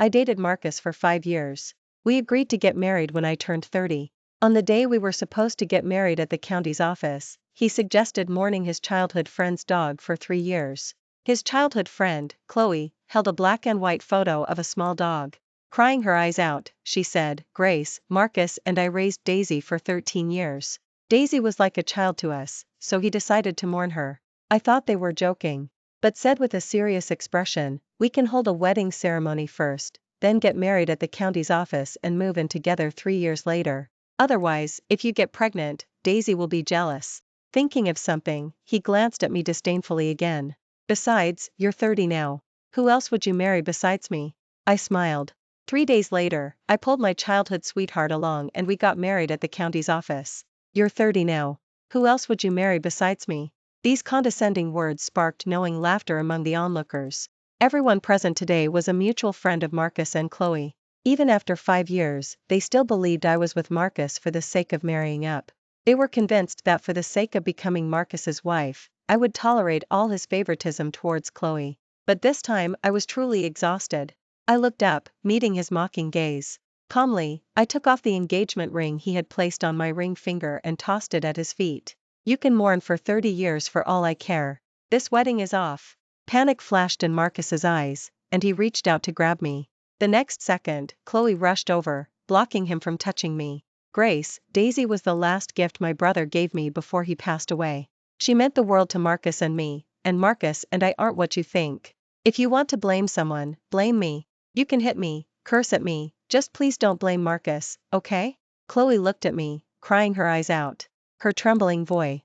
I dated Marcus for 5 years. We agreed to get married when I turned 30. On the day we were supposed to get married at the county's office, he suggested mourning his childhood friend's dog for 3 years. His childhood friend, Chloe, held a black and white photo of a small dog. Crying her eyes out, she said, "Grace, Marcus and I raised Daisy for 13 years. Daisy was like a child to us, so he decided to mourn her." I thought they were joking, but said with a serious expression, "We can hold a wedding ceremony first, then get married at the county's office and move in together 3 years later. Otherwise, if you get pregnant, Daisy will be jealous." Thinking of something, he glanced at me disdainfully again. "Besides, you're 30 now. Who else would you marry besides me?" I smiled. 3 days later, I pulled my childhood sweetheart along and we got married at the county's office. "You're 30 now. Who else would you marry besides me?" These condescending words sparked knowing laughter among the onlookers. Everyone present today was a mutual friend of Marcus and Chloe. Even after 5 years, they still believed I was with Marcus for the sake of marrying up. They were convinced that for the sake of becoming Marcus's wife, I would tolerate all his favoritism towards Chloe. But this time I was truly exhausted. I looked up, meeting his mocking gaze. Calmly, I took off the engagement ring he had placed on my ring finger and tossed it at his feet. "You can mourn for 30 years for all I care. This wedding is off." Panic flashed in Marcus's eyes, and he reached out to grab me. The next second, Chloe rushed over, blocking him from touching me. "Grace, Daisy was the last gift my brother gave me before he passed away. She meant the world to Marcus and me, and Marcus and I aren't what you think. If you want to blame someone, blame me. You can hit me, curse at me, just please don't blame Marcus, okay?" Chloe looked at me, crying her eyes out. Her trembling voice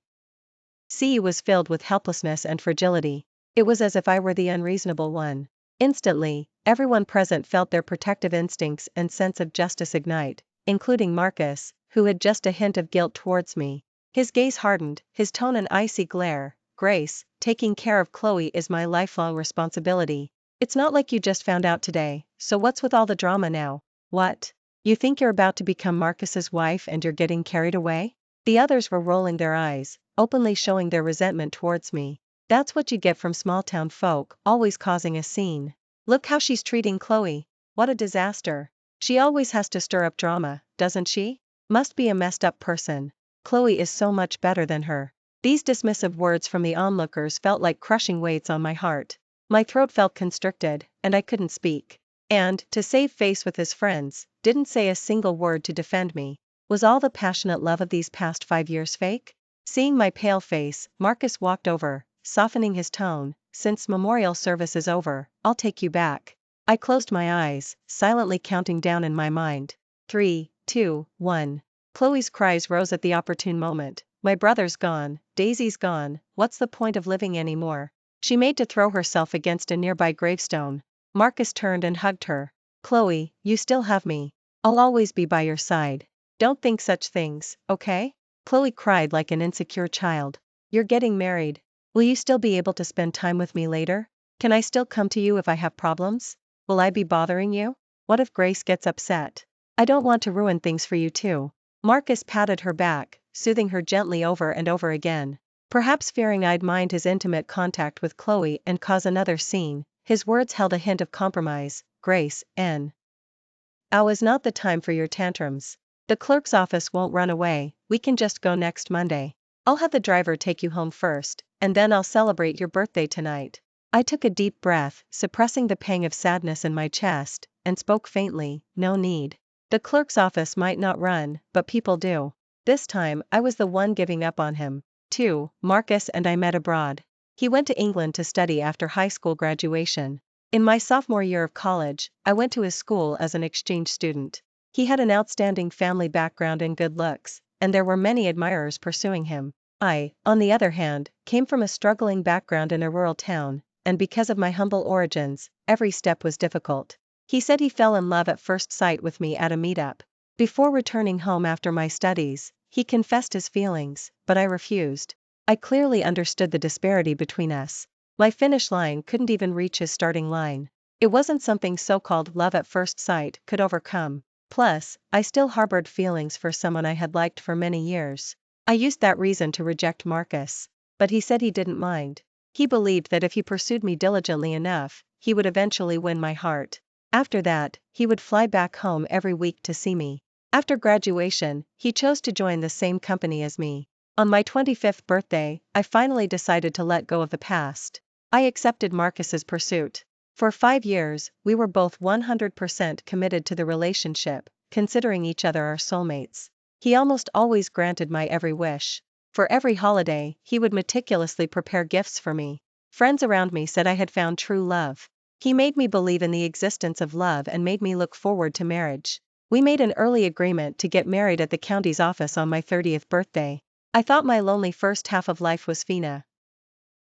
was filled with helplessness and fragility. It was as if I were the unreasonable one. Instantly, everyone present felt their protective instincts and sense of justice ignite, including Marcus, who had just a hint of guilt towards me. His gaze hardened, his tone an icy glare. "Grace, taking care of Chloe is my lifelong responsibility. It's not like you just found out today, so what's with all the drama now? What? You think you're about to become Marcus's wife and you're getting carried away?" The others were rolling their eyes, openly showing their resentment towards me. "That's what you get from small-town folk, always causing a scene. Look how she's treating Chloe. What a disaster. She always has to stir up drama, doesn't she? Must be a messed up person. Chloe is so much better than her." These dismissive words from the onlookers felt like crushing weights on my heart. My throat felt constricted, and I couldn't speak. And, to save face with his friends, didn't say a single word to defend me. Was all the passionate love of these past 5 years fake? Seeing my pale face, Marcus walked over, softening his tone. "Since memorial service is over, I'll take you back." I closed my eyes, silently counting down in my mind. 3, 2, 1. Chloe's cries rose at the opportune moment. "My brother's gone, Daisy's gone, what's the point of living anymore?" She made to throw herself against a nearby gravestone. Marcus turned and hugged her. "Chloe, you still have me. I'll always be by your side. Don't think such things, okay?" Chloe cried like an insecure child. "You're getting married. Will you still be able to spend time with me later? Can I still come to you if I have problems? Will I be bothering you? What if Grace gets upset? I don't want to ruin things for you too." Marcus patted her back, soothing her gently over and over again. Perhaps fearing I'd mind his intimate contact with Chloe and cause another scene, his words held a hint of compromise. "Grace, now is not the time for your tantrums. The clerk's office won't run away, we can just go next Monday. I'll have the driver take you home first, and then I'll celebrate your birthday tonight." I took a deep breath, suppressing the pang of sadness in my chest, and spoke faintly. "No need. The clerk's office might not run, but people do." This time, I was the one giving up on him. 2. Marcus and I met abroad. He went to England to study after high school graduation. In my sophomore year of college, I went to his school as an exchange student. He had an outstanding family background and good looks, and there were many admirers pursuing him. I, on the other hand, came from a struggling background in a rural town, and because of my humble origins, every step was difficult. He said he fell in love at first sight with me at a meetup. Before returning home after my studies, he confessed his feelings, but I refused. I clearly understood the disparity between us. My finish line couldn't even reach his starting line. It wasn't something so-called love at first sight could overcome. Plus, I still harbored feelings for someone I had liked for many years. I used that reason to reject Marcus. But he said he didn't mind. He believed that if he pursued me diligently enough, he would eventually win my heart. After that, he would fly back home every week to see me. After graduation, he chose to join the same company as me. On my 25th birthday, I finally decided to let go of the past. I accepted Marcus's pursuit. For 5 years, we were both 100% committed to the relationship, considering each other our soulmates. He almost always granted my every wish. For every holiday, he would meticulously prepare gifts for me. Friends around me said I had found true love. He made me believe in the existence of love and made me look forward to marriage. We made an early agreement to get married at the county's office on my 30th birthday. I thought my lonely first half of life was fina.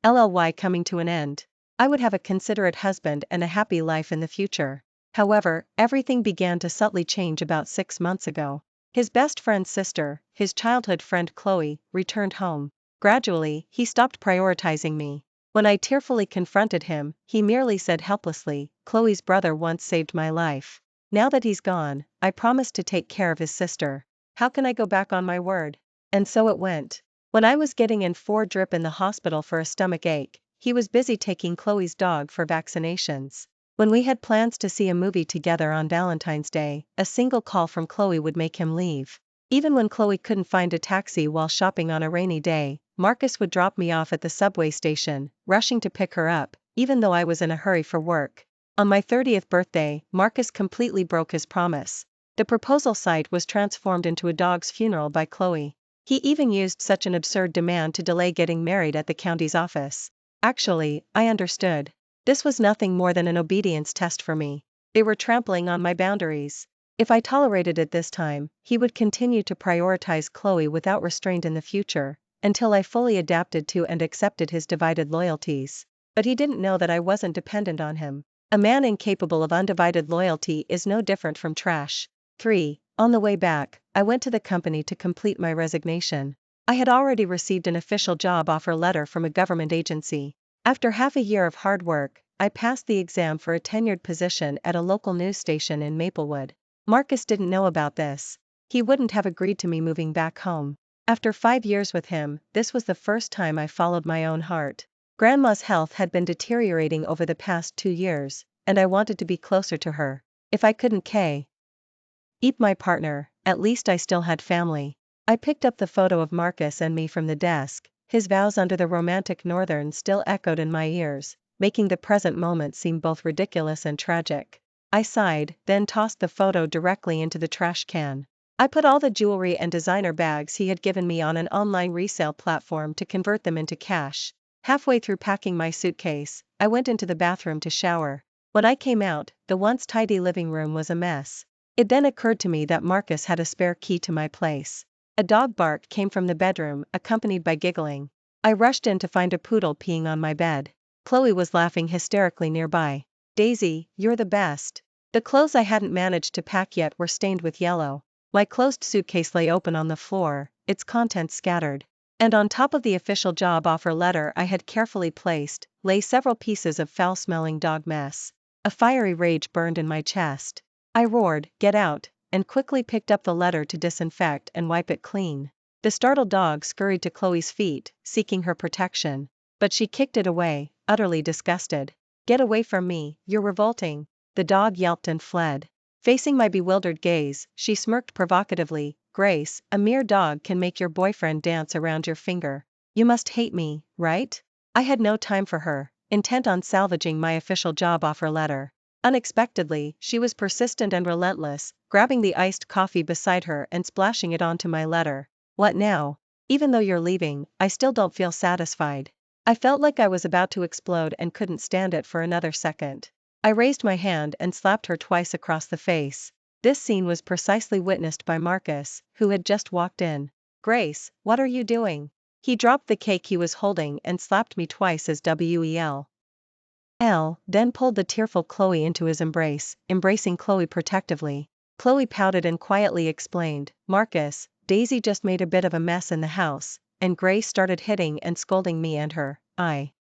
LLY coming to an end. I would have a considerate husband and a happy life in the future. However, everything began to subtly change about 6 months ago. His best friend's sister, his childhood friend Chloe, returned home. Gradually, he stopped prioritizing me. When I tearfully confronted him, he merely said helplessly, "Chloe's brother once saved my life. Now that he's gone, I promised to take care of his sister. How can I go back on my word?" And so it went. When I was getting in 4 drip in the hospital for a stomach ache, he was busy taking Chloe's dog for vaccinations. When we had plans to see a movie together on Valentine's Day, a single call from Chloe would make him leave. Even when Chloe couldn't find a taxi while shopping on a rainy day, Marcus would drop me off at the subway station, rushing to pick her up, even though I was in a hurry for work. On my 30th birthday, Marcus completely broke his promise. The proposal site was transformed into a dog's funeral by Chloe. He even used such an absurd demand to delay getting married at the county's office. Actually, I understood. This was nothing more than an obedience test for me. They were trampling on my boundaries. If I tolerated it this time, he would continue to prioritize Chloe without restraint in the future, until I fully adapted to and accepted his divided loyalties. But he didn't know that I wasn't dependent on him. A man incapable of undivided loyalty is no different from trash. 3. On the way back, I went to the company to complete my resignation. I had already received an official job offer letter from a government agency. After half a year of hard work, I passed the exam for a tenured position at a local news station in Maplewood. Marcus didn't know about this. He wouldn't have agreed to me moving back home. After 5 years with him, this was the first time I followed my own heart. Grandma's health had been deteriorating over the past 2 years, and I wanted to be closer to her. If I couldn't keep my partner, at least I still had family. I picked up the photo of Marcus and me from the desk. His vows under the romantic northern still echoed in my ears, making the present moment seem both ridiculous and tragic. I sighed, then tossed the photo directly into the trash can. I put all the jewelry and designer bags he had given me on an online resale platform to convert them into cash. Halfway through packing my suitcase, I went into the bathroom to shower. When I came out, the once tidy living room was a mess. It then occurred to me that Marcus had a spare key to my place. A dog bark came from the bedroom, accompanied by giggling. I rushed in to find a poodle peeing on my bed. Chloe was laughing hysterically nearby. "Daisy, you're the best." The clothes I hadn't managed to pack yet were stained with yellow. My closed suitcase lay open on the floor, its contents scattered. And on top of the official job offer letter I had carefully placed, lay several pieces of foul-smelling dog mess. A fiery rage burned in my chest. I roared, "Get out," and quickly picked up the letter to disinfect and wipe it clean. The startled dog scurried to Chloe's feet, seeking her protection. But she kicked it away, utterly disgusted. "Get away from me, you're revolting." The dog yelped and fled. Facing my bewildered gaze, she smirked provocatively, "Grace, a mere dog can make your boyfriend dance around your finger. You must hate me, right?" I had no time for her, intent on salvaging my official job offer letter. Unexpectedly, she was persistent and relentless, grabbing the iced coffee beside her and splashing it onto my letter. "What now? Even though you're leaving, I still don't feel satisfied." I felt like I was about to explode and couldn't stand it for another second. I raised my hand and slapped her twice across the face. This scene was precisely witnessed by Marcus, who had just walked in. "Grace, what are you doing?" He dropped the cake he was holding and slapped me twice as well. Then pulled the tearful Chloe into his embrace, embracing Chloe protectively. Chloe pouted and quietly explained, "Marcus, Daisy just made a bit of a mess in the house, and Grace started hitting and scolding me and her."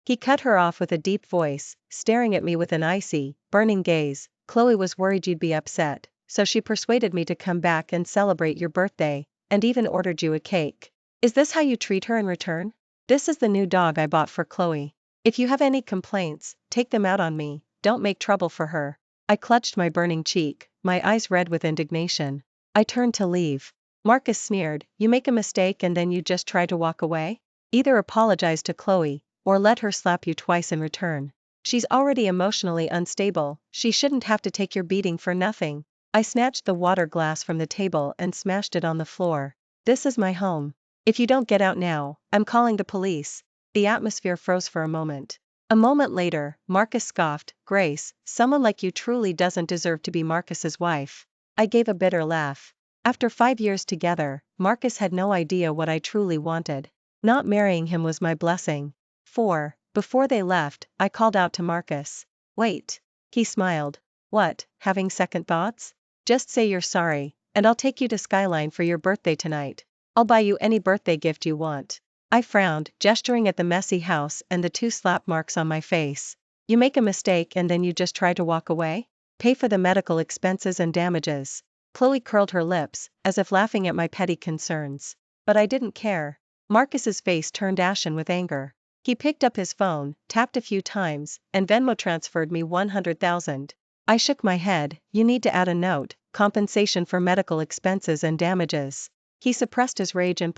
He cut her off with a deep voice, staring at me with an icy, burning gaze. "Chloe was worried you'd be upset, so she persuaded me to come back and celebrate your birthday, and even ordered you a cake. Is this how you treat her in return? This is the new dog I bought for Chloe. If you have any complaints, take them out on me, don't make trouble for her." I clutched my burning cheek, my eyes red with indignation. I turned to leave. Marcus sneered, "You make a mistake and then you just try to walk away? Either apologize to Chloe, or let her slap you twice in return. She's already emotionally unstable, she shouldn't have to take your beating for nothing." I snatched the water glass from the table and smashed it on the floor. "This is my home. If you don't get out now, I'm calling the police." The atmosphere froze for a moment. A moment later, Marcus scoffed, "Grace, someone like you truly doesn't deserve to be Marcus's wife." I gave a bitter laugh. After 5 years together, Marcus had no idea what I truly wanted. Not marrying him was my blessing. Before they left, I called out to Marcus. "Wait." He smiled. "What, having second thoughts? Just say you're sorry, and I'll take you to Skyline for your birthday tonight. I'll buy you any birthday gift you want." I frowned, gesturing at the messy house and the 2 slap marks on my face. "You make a mistake and then you just try to walk away? Pay for the medical expenses and damages." Chloe curled her lips, as if laughing at my petty concerns. But I didn't care. Marcus's face turned ashen with anger. He picked up his phone, tapped a few times, and Venmo transferred me 100,000. I shook my head. "You need to add a note, compensation for medical expenses and damages." He suppressed his rage and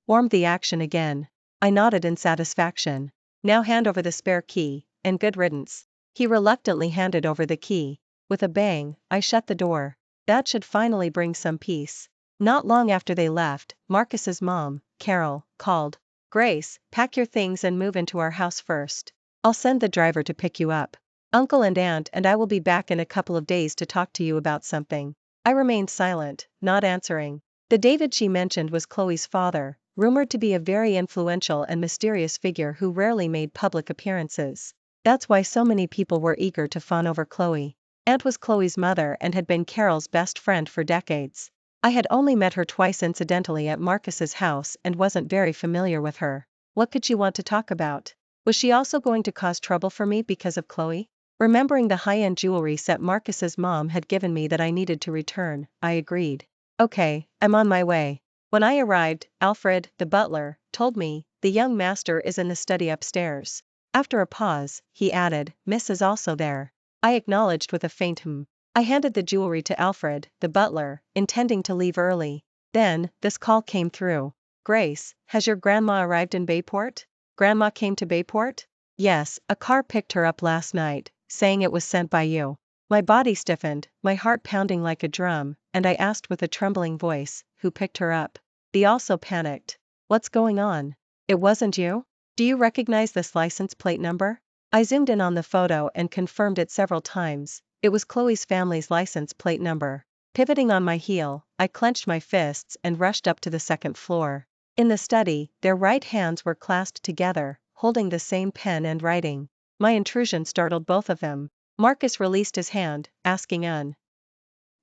warmed the action again. I nodded in satisfaction. "Now hand over the spare key, and good riddance." He reluctantly handed over the key. With a bang, I shut the door. That should finally bring some peace. Not long after they left, Marcus's mom, Carol, called. "Grace, pack your things and move into our house first. I'll send the driver to pick you up. Uncle and Aunt and I will be back in a couple of days to talk to you about something." I remained silent, not answering. The David she mentioned was Chloe's father, rumored to be a very influential and mysterious figure who rarely made public appearances. That's why so many people were eager to fawn over Chloe. Aunt was Chloe's mother and had been Carol's best friend for decades. I had only met her twice incidentally at Marcus's house and wasn't very familiar with her. What could she want to talk about? Was she also going to cause trouble for me because of Chloe? Remembering the high-end jewelry set Marcus's mom had given me that I needed to return, I agreed. "Okay, I'm on my way." When I arrived, Alfred, the butler, told me, "The young master is in the study upstairs." After a pause, he added, "Miss is also there." I acknowledged with a faint I handed the jewelry to Alfred, the butler, intending to leave early. Then, this call came through. "Grace, has your grandma arrived in Bayport?" "Grandma came to Bayport?" "Yes, a car picked her up last night, saying it was sent by you." My body stiffened, my heart pounding like a drum, and I asked with a trembling voice, "Who picked her up?" They also panicked. "What's going on? It wasn't you? Do you recognize this license plate number?" I zoomed in on the photo and confirmed it several times. It was Chloe's family's license plate number. Pivoting on my heel, I clenched my fists and rushed up to the second floor. In the study, their right hands were clasped together, holding the same pen and writing. My intrusion startled both of them. Marcus released his hand, asking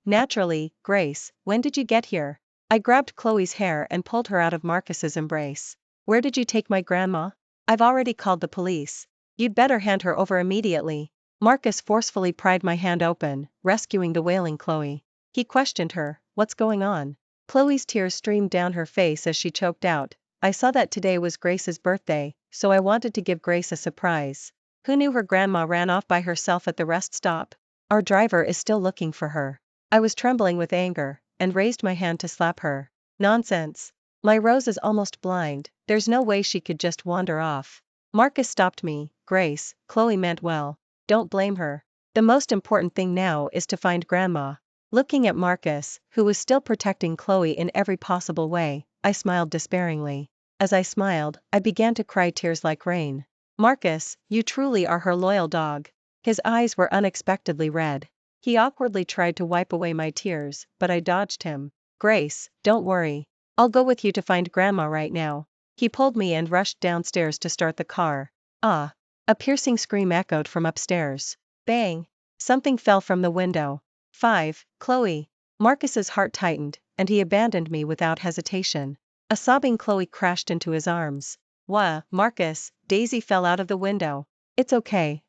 naturally, "Grace, when did you get here?" I grabbed Chloe's hair and pulled her out of Marcus's embrace. "Where did you take my grandma?" "I've already called the police." "You'd better hand her over immediately." Marcus forcefully pried my hand open, rescuing the wailing Chloe. He questioned her, "What's going on?" Chloe's tears streamed down her face as she choked out, "I saw that today was Grace's birthday, so I wanted to give Grace a surprise. Who knew her grandma ran off by herself at the rest stop? Our driver is still looking for her." I was trembling with anger, and raised my hand to slap her. "Nonsense. My Rose is almost blind, there's no way she could just wander off." Marcus stopped me. "Grace, Chloe meant well. Don't blame her. The most important thing now is to find Grandma." Looking at Marcus, who was still protecting Chloe in every possible way, I smiled despairingly. As I smiled, I began to cry tears like rain. "Marcus, you truly are her loyal dog." His eyes were unexpectedly red. He awkwardly tried to wipe away my tears, but I dodged him. "Grace, don't worry. I'll go with you to find Grandma right now." He pulled me and rushed downstairs to start the car. "Ah!" A piercing scream echoed from upstairs. Bang! Something fell from the window. Chloe. Marcus's heart tightened, and he abandoned me without hesitation. A sobbing Chloe crashed into his arms. "Wah, Marcus, Daisy fell out of the window." It's okay.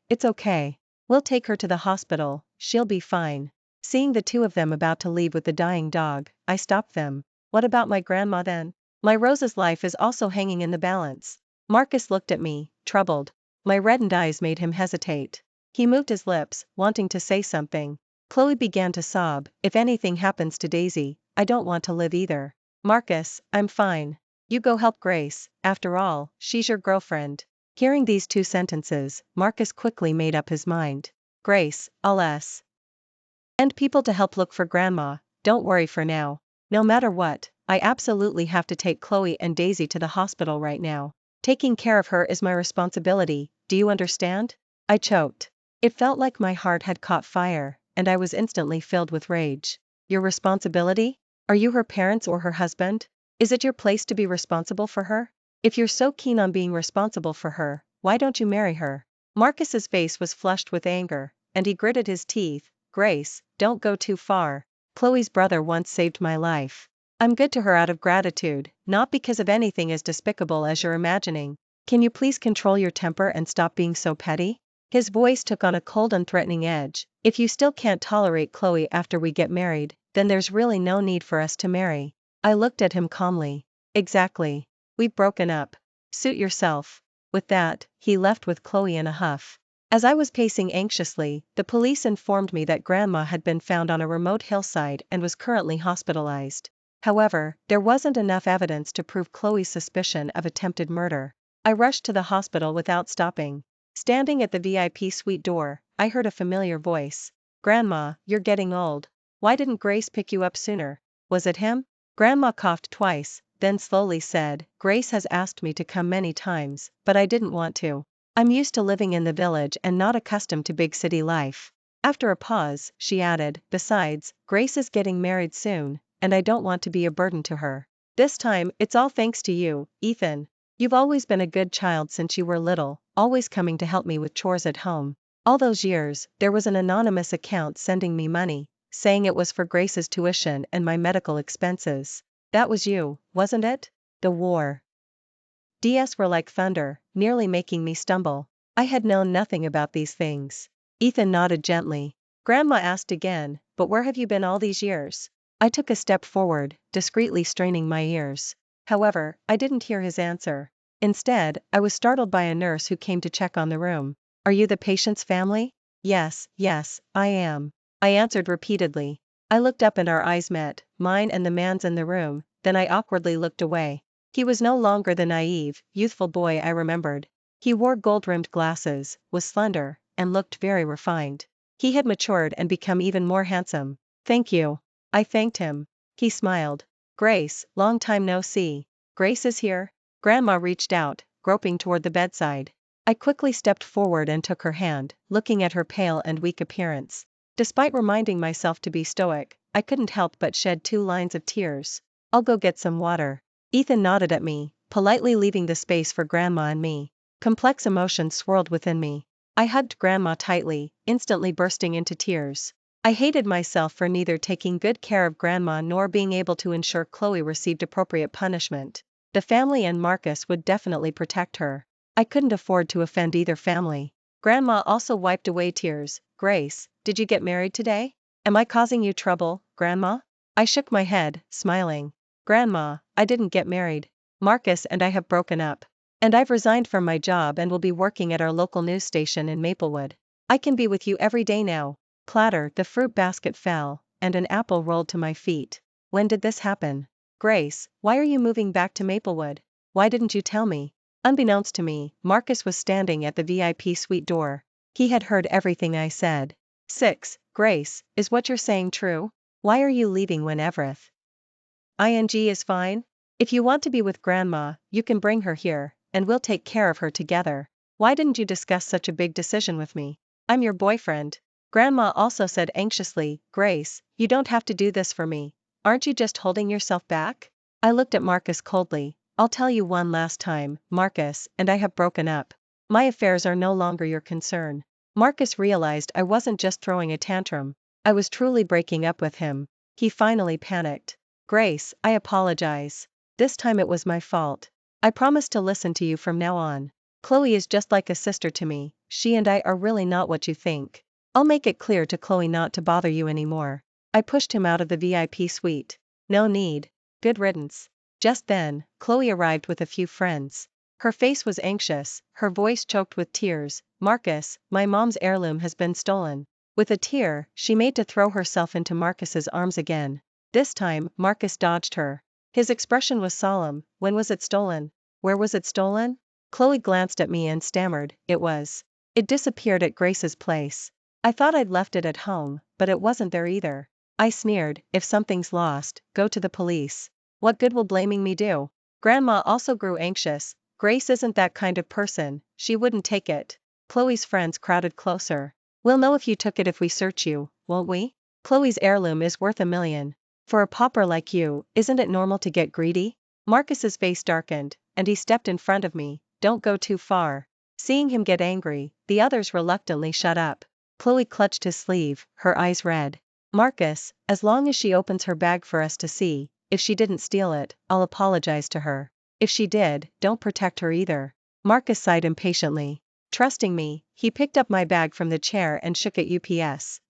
We'll take her to the hospital, she'll be fine." Seeing the two of them about to leave with the dying dog, I stopped them. "What about my grandma then? My Rose's life is also hanging in the balance." Marcus looked at me, troubled. My reddened eyes made him hesitate. He moved his lips, wanting to say something. Chloe began to sob. If anything happens to Daisy, I don't want to live either. Marcus, I'm fine. You go help Grace, after all, she's your girlfriend. Hearing these two sentences, Marcus quickly made up his mind. Grace, I'll send people to help look for Grandma, don't worry for now. No matter what, I absolutely have to take Chloe and Daisy to the hospital right now. Taking care of her is my responsibility, do you understand? I choked. It felt like my heart had caught fire, and I was instantly filled with rage. Your responsibility? Are you her parents or her husband? Is it your place to be responsible for her? If you're so keen on being responsible for her, why don't you marry her? Marcus's face was flushed with anger, and he gritted his teeth. Grace, don't go too far. Chloe's brother once saved my life. I'm good to her out of gratitude, not because of anything as despicable as you're imagining. Can you please control your temper and stop being so petty? His voice took on a cold and threatening edge. If you still can't tolerate Chloe after we get married, then there's really no need for us to marry. I looked at him calmly. Exactly. We've broken up. Suit yourself. With that, he left with Chloe in a huff. As I was pacing anxiously, the police informed me that Grandma had been found on a remote hillside and was currently hospitalized. However, there wasn't enough evidence to prove Chloe's suspicion of attempted murder. I rushed to the hospital without stopping. Standing at the VIP suite door, I heard a familiar voice. Grandma, you're getting old. Why didn't Grace pick you up sooner? Was it him? Grandma coughed twice, then slowly said, Grace has asked me to come many times, but I didn't want to. I'm used to living in the village and not accustomed to big city life. After a pause, she added, besides, Grace is getting married soon, and I don't want to be a burden to her. This time, it's all thanks to you, Ethan. You've always been a good child since you were little, always coming to help me with chores at home. All those years, there was an anonymous account sending me money, saying it was for Grace's tuition and my medical expenses. That was you, wasn't it? The war. DS were like thunder, nearly making me stumble. I had known nothing about these things. Ethan nodded gently. Grandma asked again, but where have you been all these years? I took a step forward, discreetly straining my ears. However, I didn't hear his answer. Instead, I was startled by a nurse who came to check on the room. Are you the patient's family? Yes, I am. I answered repeatedly. I looked up and our eyes met, mine and the man's in the room, then I awkwardly looked away. He was no longer the naive, youthful boy I remembered. He wore gold-rimmed glasses, was slender, and looked very refined. He had matured and become even more handsome. Thank you. I thanked him. He smiled. Grace, long time no see. Grace is here? Grandma reached out, groping toward the bedside. I quickly stepped forward and took her hand, looking at her pale and weak appearance. Despite reminding myself to be stoic, I couldn't help but shed 2 lines of tears. I'll go get some water. Ethan nodded at me, politely leaving the space for Grandma and me. Complex emotions swirled within me. I hugged Grandma tightly, instantly bursting into tears. I hated myself for neither taking good care of Grandma nor being able to ensure Chloe received appropriate punishment. The family and Marcus would definitely protect her. I couldn't afford to offend either family. Grandma also wiped away tears. Grace, did you get married today? Am I causing you trouble, Grandma? I shook my head, smiling. Grandma, I didn't get married. Marcus and I have broken up. And I've resigned from my job and will be working at our local news station in Maplewood. I can be with you every day now. Clatter, the fruit basket fell, and an apple rolled to my feet. When did this happen? Grace, why are you moving back to Maplewood? Why didn't you tell me? Unbeknownst to me, Marcus was standing at the VIP suite door. He had heard everything I said. 6. Grace, is what you're saying true? Why are you leaving when Everett ing is fine? If you want to be with Grandma, you can bring her here, and we'll take care of her together. Why didn't you discuss such a big decision with me? I'm your boyfriend. Grandma also said anxiously, Grace, you don't have to do this for me. Aren't you just holding yourself back? I looked at Marcus coldly. I'll tell you one last time, Marcus and I have broken up. My affairs are no longer your concern. Marcus realized I wasn't just throwing a tantrum. I was truly breaking up with him. He finally panicked. Grace, I apologize. This time it was my fault. I promise to listen to you from now on. Chloe is just like a sister to me. She and I are really not what you think. I'll make it clear to Chloe not to bother you anymore. I pushed him out of the VIP suite. No need. Good riddance. Just then, Chloe arrived with a few friends. Her face was anxious, her voice choked with tears. Marcus, my mom's heirloom has been stolen. With a tear, she made to throw herself into Marcus's arms again. This time, Marcus dodged her. His expression was solemn. When was it stolen? Where was it stolen? Chloe glanced at me and stammered, It disappeared at Grace's place. I thought I'd left it at home, but it wasn't there either. I sneered, if something's lost, go to the police. What good will blaming me do? Grandma also grew anxious. Grace isn't that kind of person, she wouldn't take it. Chloe's friends crowded closer. We'll know if you took it if we search you, won't we? Chloe's heirloom is worth $1 million. For a pauper like you, isn't it normal to get greedy? Marcus's face darkened, and he stepped in front of me. Don't go too far. Seeing him get angry, the others reluctantly shut up. Chloe clutched his sleeve, her eyes red. Marcus, as long as she opens her bag for us to see, if she didn't steal it, I'll apologize to her. If she did, don't protect her either. Marcus sighed impatiently. Trusting me, he picked up my bag from the chair and shook it UPS.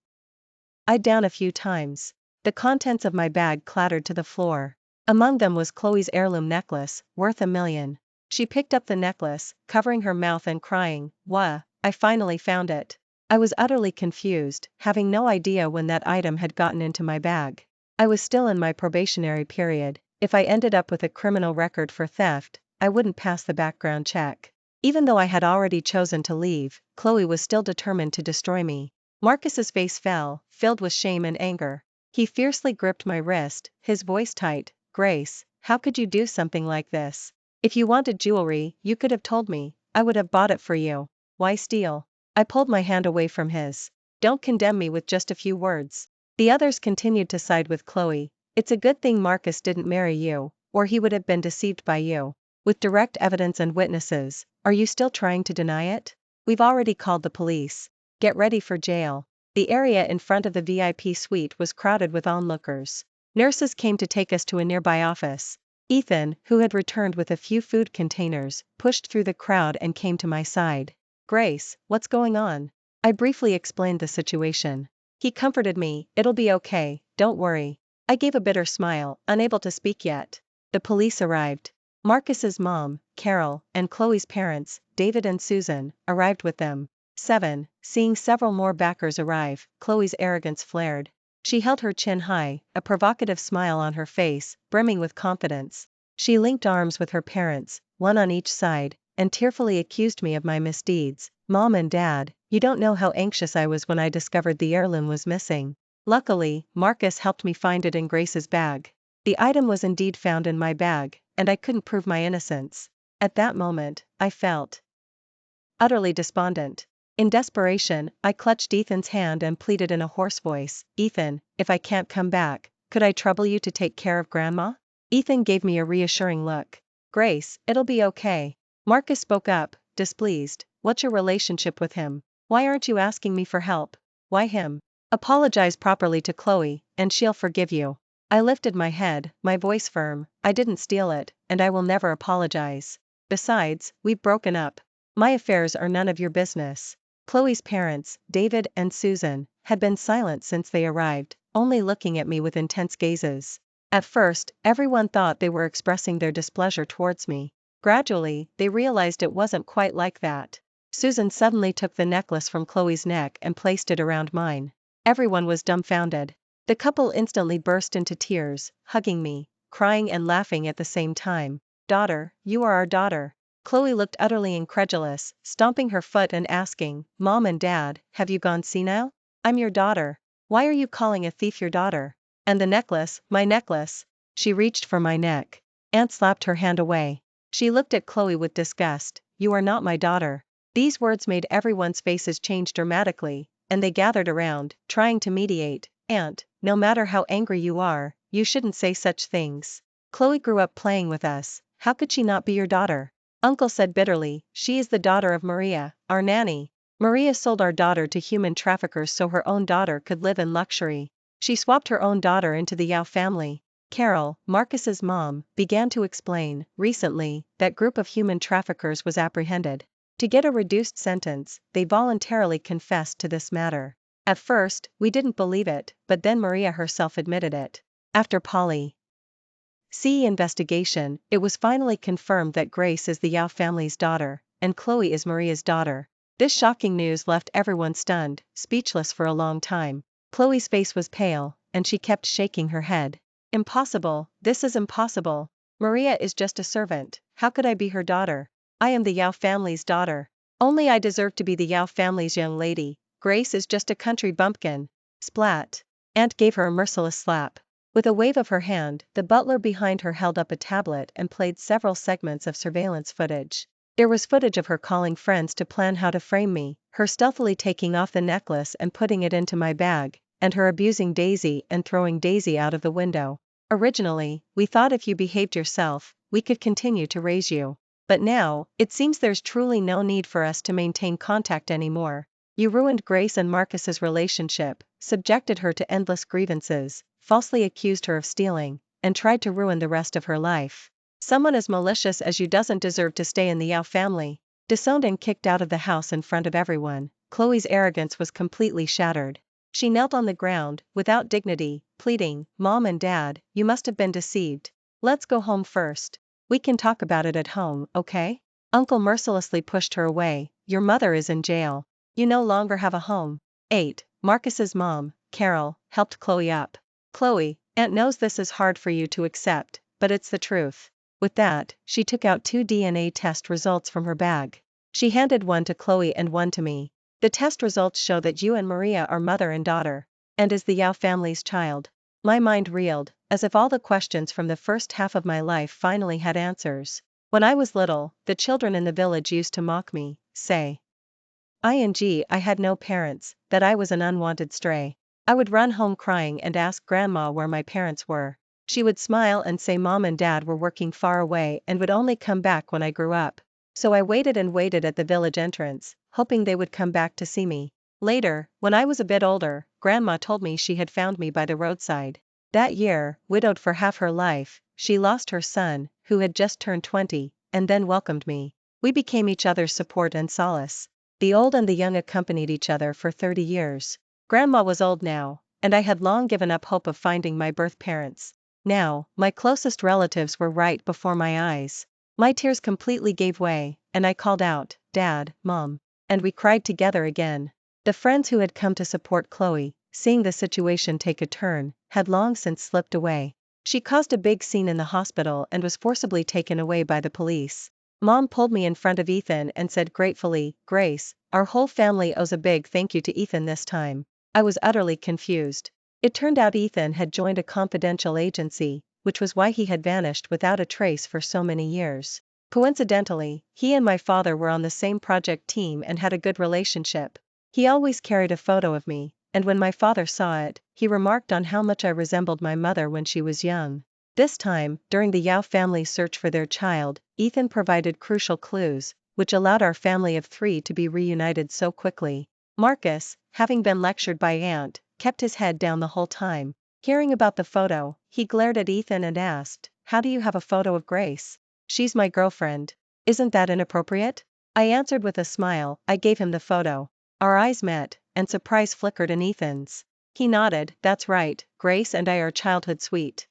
I'd down a few times. The contents of my bag clattered to the floor. Among them was Chloe's heirloom necklace, worth $1 million. She picked up the necklace, covering her mouth and crying, "Wah, I finally found it." I was utterly confused, having no idea when that item had gotten into my bag. I was still in my probationary period. If I ended up with a criminal record for theft, I wouldn't pass the background check. Even though I had already chosen to leave, Chloe was still determined to destroy me. Marcus's face fell, filled with shame and anger. He fiercely gripped my wrist, his voice tight. Grace, how could you do something like this? If you wanted jewelry, you could have told me. I would have bought it for you. Why steal? I pulled my hand away from his. Don't condemn me with just a few words. The others continued to side with Chloe. It's a good thing Marcus didn't marry you, or he would have been deceived by you. With direct evidence and witnesses, are you still trying to deny it? We've already called the police. Get ready for jail. The area in front of the VIP suite was crowded with onlookers. Nurses came to take us to a nearby office. Ethan, who had returned with a few food containers, pushed through the crowd and came to my side. Grace, what's going on? I briefly explained the situation. He comforted me, it'll be okay, don't worry. I gave a bitter smile, unable to speak yet. The police arrived. Marcus's mom, Carol, and Chloe's parents, David and Susan, arrived with them. 7. Seeing several more backers arrive, Chloe's arrogance flared. She held her chin high, a provocative smile on her face, brimming with confidence. She linked arms with her parents, one on each side, and tearfully accused me of my misdeeds. Mom and Dad, you don't know how anxious I was when I discovered the heirloom was missing. Luckily, Marcus helped me find it in Grace's bag. The item was indeed found in my bag, and I couldn't prove my innocence. At that moment, I felt utterly despondent. In desperation, I clutched Ethan's hand and pleaded in a hoarse voice, Ethan, if I can't come back, could I trouble you to take care of Grandma? Ethan gave me a reassuring look. Grace, it'll be okay. Marcus spoke up, displeased. What's your relationship with him? Why aren't you asking me for help? Why him? Apologize properly to Chloe, and she'll forgive you. I lifted my head, my voice firm. I didn't steal it, and I will never apologize. Besides, we've broken up. My affairs are none of your business. Chloe's parents, David and Susan, had been silent since they arrived, only looking at me with intense gazes. At first, everyone thought they were expressing their displeasure towards me. Gradually, they realized it wasn't quite like that. Susan suddenly took the necklace from Chloe's neck and placed it around mine. Everyone was dumbfounded. The couple instantly burst into tears, hugging me, crying and laughing at the same time. Daughter, you are our daughter. Chloe looked utterly incredulous, stomping her foot and asking, Mom and Dad, have you gone senile? I'm your daughter. Why are you calling a thief your daughter? And the necklace, my necklace. She reached for my neck. Aunt slapped her hand away. She looked at Chloe with disgust. You are not my daughter. These words made everyone's faces change dramatically, and they gathered around, trying to mediate. Aunt, no matter how angry you are, you shouldn't say such things. Chloe grew up playing with us. How could she not be your daughter? Uncle said bitterly, she is the daughter of Maria, our nanny. Maria sold our daughter to human traffickers so her own daughter could live in luxury. She swapped her own daughter into the Yao family. Carol, Marcus's mom, began to explain. Recently, that group of human traffickers was apprehended. To get a reduced sentence, they voluntarily confessed to this matter. At first, we didn't believe it, but then Maria herself admitted it. After Polly C. investigation, it was finally confirmed that Grace is the Yao family's daughter, and Chloe is Maria's daughter. This shocking news left everyone stunned, speechless for a long time. Chloe's face was pale, and she kept shaking her head. Impossible, this is impossible. Maria is just a servant, how could I be her daughter? I am the Yao family's daughter. Only I deserve to be the Yao family's young lady. Grace is just a country bumpkin. Splat. Aunt gave her a merciless slap. With a wave of her hand, the butler behind her held up a tablet and played several segments of surveillance footage. There was footage of her calling friends to plan how to frame me, her stealthily taking off the necklace and putting it into my bag, and her abusing Daisy and throwing Daisy out of the window. Originally, we thought if you behaved yourself, we could continue to raise you. But now, it seems there's truly no need for us to maintain contact anymore. You ruined Grace and Marcus's relationship, subjected her to endless grievances, falsely accused her of stealing, and tried to ruin the rest of her life. Someone as malicious as you doesn't deserve to stay in the Yao family. Disowned and kicked out of the house in front of everyone, Chloe's arrogance was completely shattered. She knelt on the ground, without dignity, pleading, "Mom and Dad, you must have been deceived. Let's go home first. We can talk about it at home, okay?" Uncle mercilessly pushed her away. "Your mother is in jail. You no longer have a home." 8. Marcus's mom, Carol, helped Chloe up. "Chloe, Aunt knows this is hard for you to accept, but it's the truth." With that, she took out 2 DNA test results from her bag. She handed one to Chloe and one to me. "The test results show that you and Maria are mother and daughter. And is the Yao family's child." My mind reeled, as if all the questions from the first half of my life finally had answers. When I was little, the children in the village used to mock me, say I had no parents, that I was an unwanted stray. I would run home crying and ask Grandma where my parents were. She would smile and say Mom and Dad were working far away and would only come back when I grew up. So I waited and waited at the village entrance, hoping they would come back to see me. Later, when I was a bit older, Grandma told me she had found me by the roadside. That year, widowed for half her life, she lost her son, who had just turned 20, and then welcomed me. We became each other's support and solace. The old and the young accompanied each other for 30 years. Grandma was old now, and I had long given up hope of finding my birth parents. Now, my closest relatives were right before my eyes. My tears completely gave way, and I called out, "Dad, Mom." And we cried together again. The friends who had come to support Chloe, seeing the situation take a turn, had long since slipped away. She caused a big scene in the hospital and was forcibly taken away by the police. Mom pulled me in front of Ethan and said gratefully, "Grace, our whole family owes a big thank you to Ethan this time." I was utterly confused. It turned out Ethan had joined a confidential agency, which was why he had vanished without a trace for so many years. Coincidentally, he and my father were on the same project team and had a good relationship. He always carried a photo of me, and when my father saw it, he remarked on how much I resembled my mother when she was young. This time, during the Yao family's search for their child, Ethan provided crucial clues, which allowed our family of 3 to be reunited so quickly. Marcus, having been lectured by Aunt, kept his head down the whole time. Hearing about the photo, he glared at Ethan and asked, "How do you have a photo of Grace?" "She's my girlfriend. Isn't that inappropriate?" I answered with a smile. I gave him the photo. Our eyes met, and surprise flickered in Ethan's. He nodded. "That's right, Grace and I are childhood sweet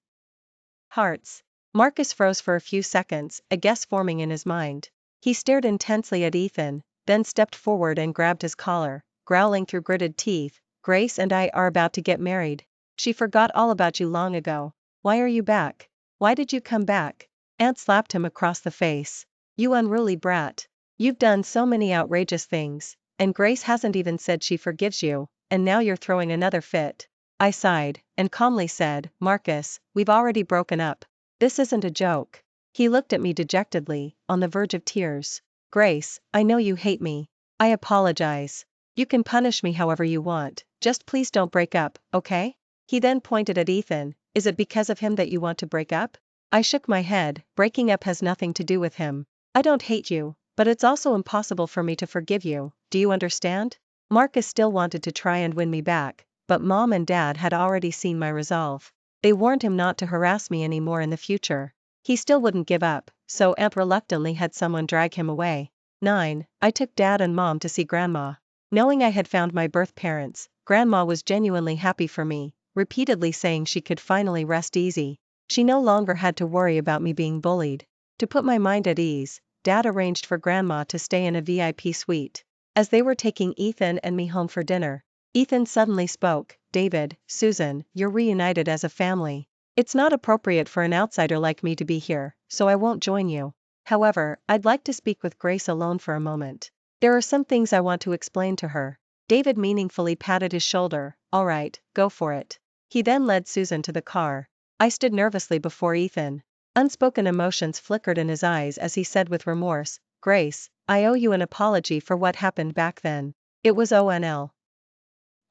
hearts." Marcus froze for a few seconds, a guess forming in his mind. He stared intensely at Ethan, then stepped forward and grabbed his collar, growling through gritted teeth, "Grace and I are about to get married. She forgot all about you long ago. Why are you back? Why did you come back?" Aunt slapped him across the face. "You unruly brat. You've done so many outrageous things, and Grace hasn't even said she forgives you, and now you're throwing another fit." I sighed, and calmly said, "Marcus, we've already broken up. This isn't a joke." He looked at me dejectedly, on the verge of tears. "Grace, I know you hate me. I apologize. You can punish me however you want, just please don't break up, okay?" He then pointed at Ethan. "Is it because of him that you want to break up?" I shook my head. "Breaking up has nothing to do with him. I don't hate you, but it's also impossible for me to forgive you, do you understand?" Marcus still wanted to try and win me back, but Mom and Dad had already seen my resolve. They warned him not to harass me anymore in the future. He still wouldn't give up, so Aunt reluctantly had someone drag him away. 9. I took Dad and Mom to see Grandma. Knowing I had found my birth parents, Grandma was genuinely happy for me, repeatedly saying she could finally rest easy. She no longer had to worry about me being bullied. To put my mind at ease, Dad arranged for Grandma to stay in a VIP suite. as they were taking Ethan and me home for dinner. Ethan suddenly spoke, "David, Susan, you're reunited as a family. It's not appropriate for an outsider like me to be here, so I won't join you. However, I'd like to speak with Grace alone for a moment. There are some things I want to explain to her." David meaningfully patted his shoulder. "All right, go for it." He then led Susan to the car. I stood nervously before Ethan. Unspoken emotions flickered in his eyes as he said with remorse, "Grace, I owe you an apology for what happened back then. It was ONL.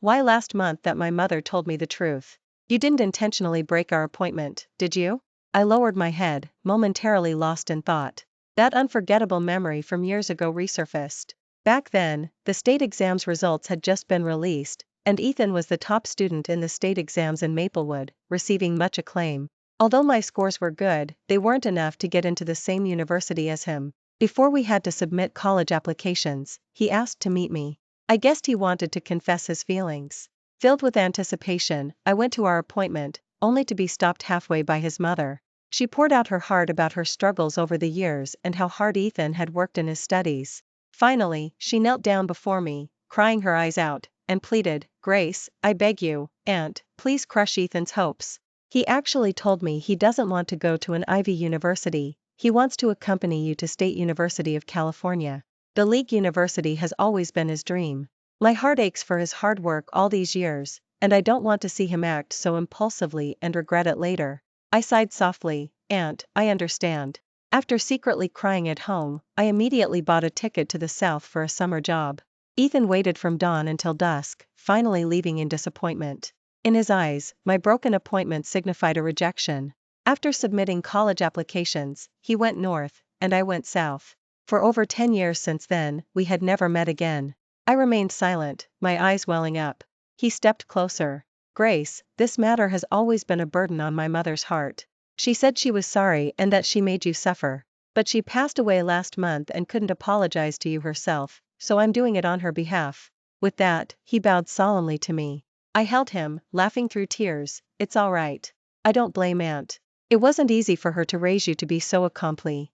Why last month that my mother told me the truth. You didn't intentionally break our appointment, did you?" I lowered my head, momentarily lost in thought. That unforgettable memory from years ago resurfaced. Back then, the state exams results had just been released, and Ethan was the top student in the state exams in Maplewood, receiving much acclaim. Although my scores were good, they weren't enough to get into the same university as him. Before we had to submit college applications, he asked to meet me. I guessed he wanted to confess his feelings. Filled with anticipation, I went to our appointment, only to be stopped halfway by his mother. She poured out her heart about her struggles over the years and how hard Ethan had worked in his studies. Finally, she knelt down before me, crying her eyes out, and pleaded, "Grace, I beg you, Aunt, please crush Ethan's hopes. He actually told me he doesn't want to go to an Ivy University, he wants to accompany you to State University of California. The League University has always been his dream. My heart aches for his hard work all these years, and I don't want to see him act so impulsively and regret it later." I sighed softly, "Aunt, I understand." After secretly crying at home, I immediately bought a ticket to the South for a summer job. Ethan waited from dawn until dusk, finally leaving in disappointment. In his eyes, my broken appointment signified a rejection. After submitting college applications, he went north, and I went south. For over 10 years since then, we had never met again. I remained silent, my eyes welling up. He stepped closer. "Grace, this matter has always been a burden on my mother's heart. She said she was sorry and that she made you suffer. But she passed away last month and couldn't apologize to you herself, so I'm doing it on her behalf." With that, he bowed solemnly to me. I held him, laughing through tears. "It's all right. I don't blame Aunt. It wasn't easy for her to raise you to be so accomplished."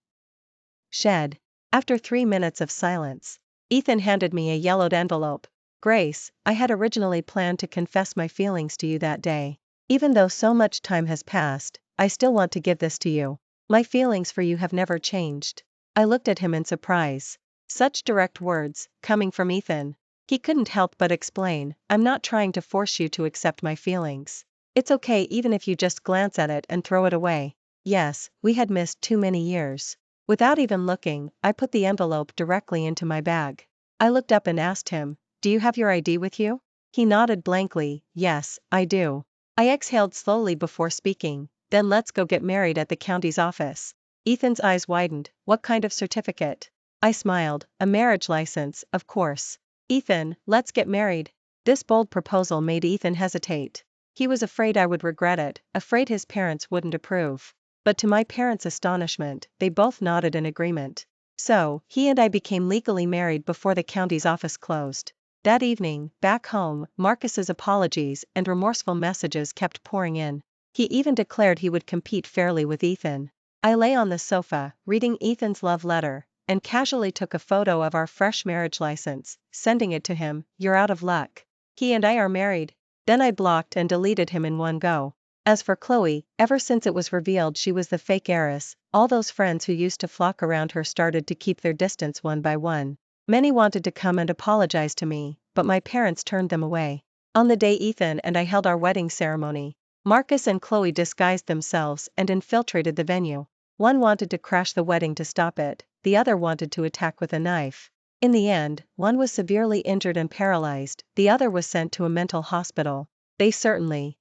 After 3 minutes of silence, Ethan handed me a yellowed envelope. "Grace, I had originally planned to confess my feelings to you that day. Even though so much time has passed, I still want to give this to you. My feelings for you have never changed." I looked at him in surprise. Such direct words, coming from Ethan. He couldn't help but explain, "I'm not trying to force you to accept my feelings. It's okay even if you just glance at it and throw it away." Yes, we had missed too many years. Without even looking, I put the envelope directly into my bag. I looked up and asked him, "Do you have your ID with you?" He nodded blankly, "Yes, I do." I exhaled slowly before speaking, "Then let's go get married at the county's office." Ethan's eyes widened, "What kind of certificate?" I smiled, "A marriage license, of course." "Ethan, let's get married." This bold proposal made Ethan hesitate. He was afraid I would regret it, afraid his parents wouldn't approve. But to my parents' astonishment, they both nodded in agreement. So, he and I became legally married before the county's office closed. That evening, back home, Marcus's apologies and remorseful messages kept pouring in. He even declared he would compete fairly with Ethan. I lay on the sofa, reading Ethan's love letter, and casually took a photo of our fresh marriage license, sending it to him. "You're out of luck. He and I are married." Then I blocked and deleted him in one go. As for Chloe, ever since it was revealed she was the fake heiress, all those friends who used to flock around her started to keep their distance one by one. Many wanted to come and apologize to me, but my parents turned them away. On the day Ethan and I held our wedding ceremony, Marcus and Chloe disguised themselves and infiltrated the venue. One wanted to crash the wedding to stop it, the other wanted to attack with a knife. In the end, one was severely injured and paralyzed, the other was sent to a mental hospital. They certainly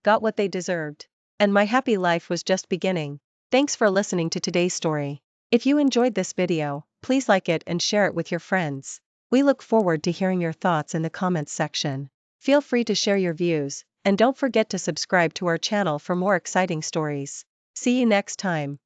got what they deserved. And my happy life was just beginning. Thanks for listening to today's story. If you enjoyed this video, please like it and share it with your friends. We look forward to hearing your thoughts in the comments section. Feel free to share your views, and don't forget to subscribe to our channel for more exciting stories. See you next time.